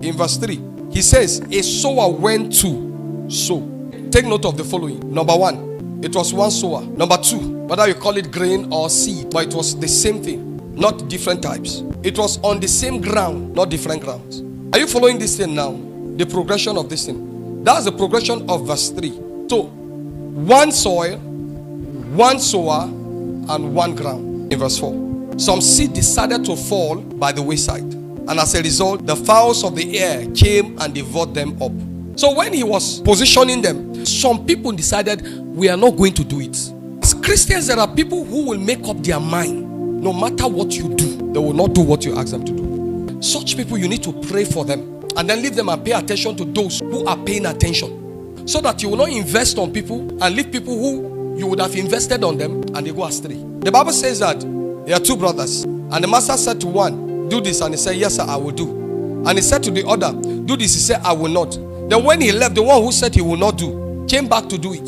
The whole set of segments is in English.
In verse 3, he says, a sower went to sow. Take note of the following. Number 1, it was one sower. Number 2, whether you call it grain or seed, but it was the same thing, not different types. It was on the same ground, not different grounds. Are you following this thing now? The progression of this thing. That's the progression of verse 3. So, one soil, one sower, and one ground. In verse 4, some seed decided to fall by the wayside, and as a result, the fowls of the air came and devoured them up. So when he was positioning them, some people decided, we are not going to do it. As Christians, there are people who will make up their mind, no matter what you do, they will not do what you ask them to do. Such people, you need to pray for them, and then leave them and pay attention to those who are paying attention, so that you will not invest on people and leave people who you would have invested on them and they go astray. The Bible says that there are two brothers, and the master said to one, do this, and he said, yes sir, I will do. And he said to the other, do this. He said, I will not. Then when he left, the one who said he will not do came back to do it.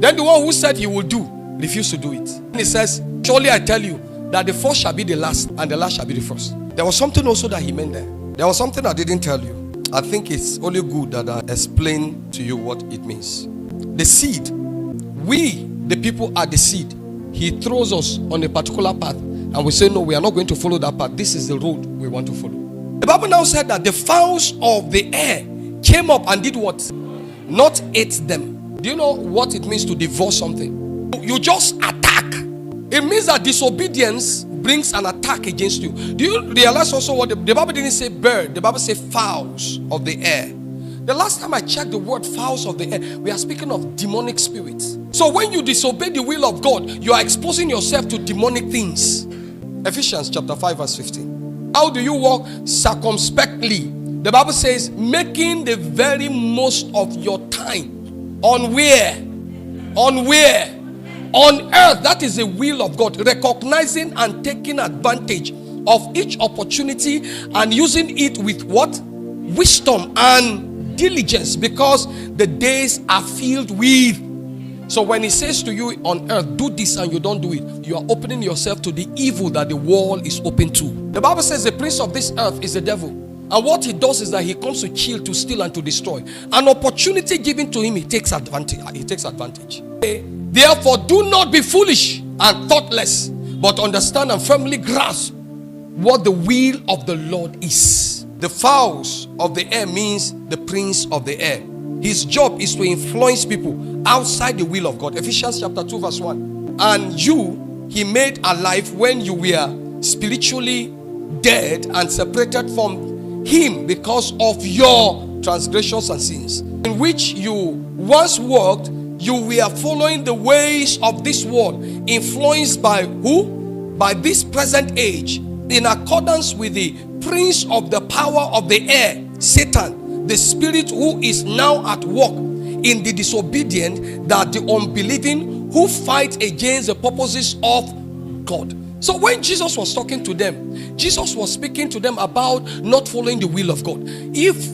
Then the one who said he will do refused to do it. And he says, surely I tell you that the first shall be the last, and the last shall be the first. There was something also that he meant there. There was something I didn't tell you. I think it's only good that I explain to you what it means. The seed, we, the people, are the seed. He throws us on a particular path, and we say, no, we are not going to follow that path. This is the road we want to follow. The Bible now said that the fowls of the air came up and did what? Not ate them. Do you know what it means to devour something? You just attack. It means that disobedience brings an attack against you. Do you realize also what the Bible didn't say bird, the Bible said fowls of the air. The last time I checked the word fowls of the air, we are speaking of demonic spirits. So when you disobey the will of God, you are exposing yourself to demonic things. Ephesians chapter 5 verse 15. How do you walk circumspectly? The Bible says, making the very most of your time. On where? On where? On earth. That is the will of God. Recognizing and taking advantage of each opportunity and using it with what? Wisdom and diligence, because the days are filled with. So when he says to you on earth, do this, and you don't do it, you are opening yourself to the evil that the world is open to. The Bible says the prince of this earth is the devil. And what he does is that he comes to kill, to steal, and to destroy. An opportunity given to him, he takes advantage. Therefore, do not be foolish and thoughtless, but understand and firmly grasp what the will of the Lord is. The fowls of the air means the prince of the air. His job is to influence people outside the will of God. Ephesians chapter 2 verse 1. And you, he made alive when you were spiritually dead and separated from him because of your transgressions and sins, in which you once walked. You were following the ways of this world, influenced by who? By this present age, in accordance with the prince of the power of the air, Satan, the spirit who is now at work in the disobedient, that the unbelieving, who fight against the purposes of God. So when Jesus was talking to them, Jesus was speaking to them about not following the will of God. If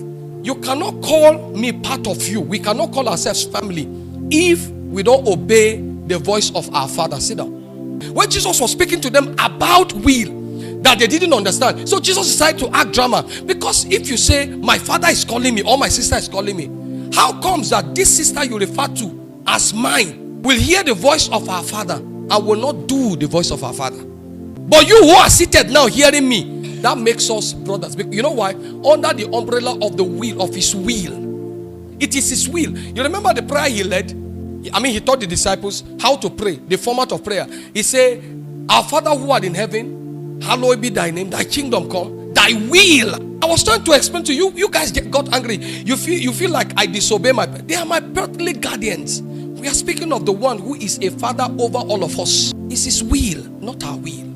you cannot call me part of you, we cannot call ourselves family if we don't obey the voice of our Father. Sit down. When Jesus was speaking to them about will that they didn't understand, so Jesus decided to act drama. Because if you say, my father is calling me or my sister is calling me, how comes that this sister you refer to as mine will hear the voice of our Father and will not do the voice of our Father? But you who are seated now hearing me, that makes us brothers. You know why? Under the umbrella of the will, of his will. It is his will. You remember the prayer he led? He taught the disciples how to pray, the format of prayer. He said, our Father who art in heaven, hallowed be thy name, thy kingdom come, thy will. I was trying to explain to you, you guys got angry. You feel like I disobey they are my earthly guardians. We are speaking of the one who is a father over all of us. It's his will, not our will.